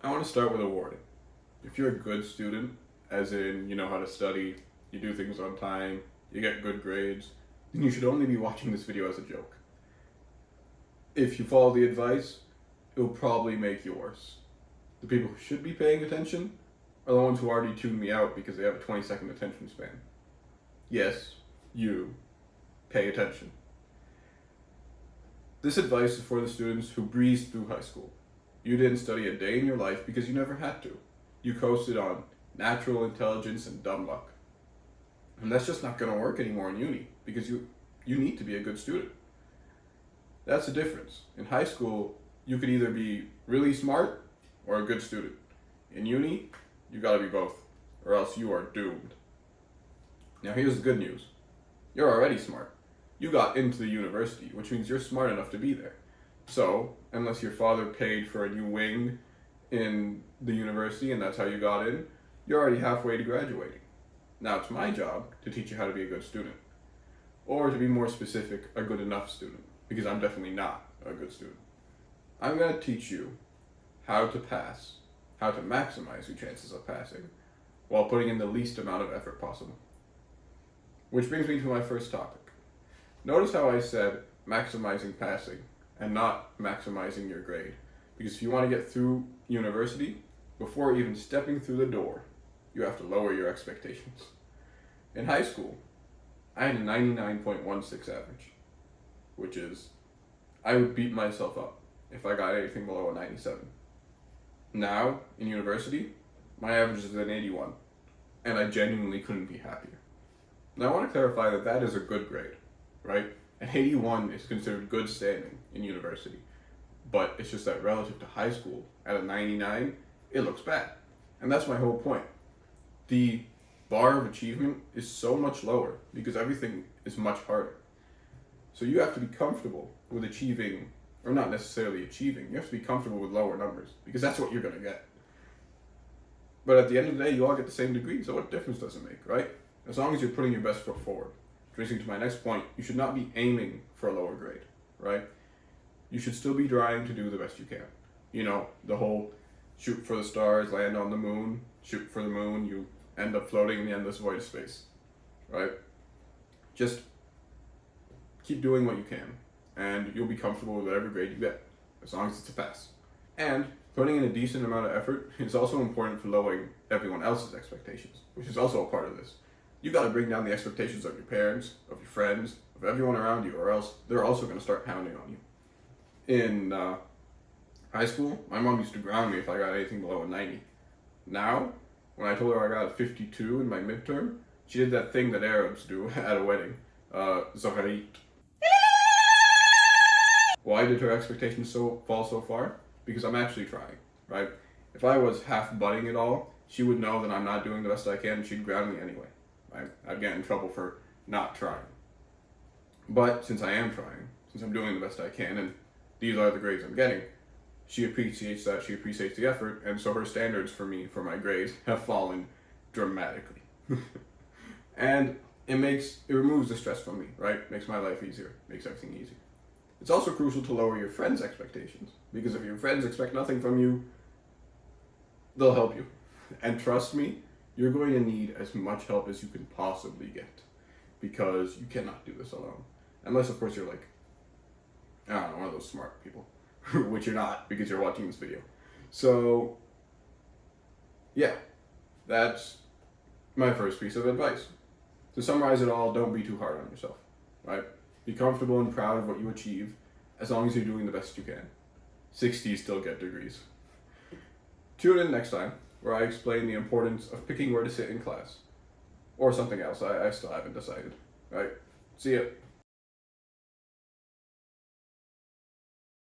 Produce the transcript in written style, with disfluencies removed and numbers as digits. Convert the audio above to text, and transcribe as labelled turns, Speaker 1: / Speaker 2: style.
Speaker 1: I want to start with a warning. If you're a good student, as in you know how to study, you do things on time, you get good grades, then you should only be watching this video as a joke. If you follow the advice, it'll probably make you worse. The people who should be paying attention are the ones who already tuned me out because they have a 20-second attention span. Yes, you pay attention. This advice is for the students who breezed through high school. You didn't study a day in your life because you never had to. You coasted on natural intelligence and dumb luck. And that's just not going to work anymore in uni because you need to be a good student. That's the difference. In high school, you could either be really smart or a good student. In uni, you got to be both, or else you are doomed. Now here's the good news. You're already smart. You got into the university, which means you're smart enough to be there. So, unless your father paid for a new wing in the university and that's how you got in, you're already halfway to graduating. Now it's my job to teach you how to be a good student. Or to be more specific, a good enough student, because I'm definitely not a good student. I'm going to teach you how to pass, how to maximize your chances of passing, while putting in the least amount of effort possible. Which brings me to my first topic. Notice how I said maximizing passing and not maximizing your grade. Because if you want to get through university, before even stepping through the door, you have to lower your expectations. In high school, I had a 99.16 average, which is, I would beat myself up if I got anything below a 97. Now, in university, my average is an 81, and I genuinely couldn't be happier. Now I want to clarify that that is a good grade, right? An 81 is considered good standing in university, but it's just that relative to high school, at a 99, it looks bad. And that's my whole point. The bar of achievement is so much lower because everything is much harder. So you have to be comfortable with achieving, or not necessarily achieving, you have to be comfortable with lower numbers because that's what you're going to get. But at the end of the day, you all get the same degree, so what difference does it make, right? As long as you're putting your best foot forward. Which brings me to my next point, you should not be aiming for a lower grade, right? You should still be trying to do the best you can. You know, the whole shoot for the stars, land on the moon, shoot for the moon, you end up floating in the endless void of space, right? Just keep doing what you can, and you'll be comfortable with whatever grade you get, as long as it's a pass. And putting in a decent amount of effort is also important for lowering everyone else's expectations, which is also a part of this. You got to bring down the expectations of your parents, of your friends, of everyone around you, or else they're also going to start pounding on you. In high school, my mom used to ground me if I got anything below a 90. Now, when I told her I got a 52 in my midterm, she did that thing that Arabs do at a wedding, Zaharit. Why did her expectations fall so far? Because I'm actually trying, right? If I was half butting it all, she would know that I'm not doing the best I can and she'd ground me anyway. I'd get in trouble for not trying. But since I am trying, since I'm doing the best I can, and these are the grades I'm getting, she appreciates that, she appreciates the effort, and so her standards for me, for my grades, have fallen dramatically. And it removes the stress from me, right? Makes my life easier, makes everything easier. It's also crucial to lower your friends' expectations, because if your friends expect nothing from you, they'll help you. And trust me, you're going to need as much help as you can possibly get, because you cannot do this alone. Unless, of course, you're like, I don't know, one of those smart people, which you're not because you're watching this video. So, yeah, that's my first piece of advice. To summarize it all, don't be too hard on yourself, right? Be comfortable and proud of what you achieve, as long as you're doing the best you can. 60s still get degrees. Tune in next time, where I explain the importance of picking where to sit in class. Or something else, I still haven't decided. Right? See ya.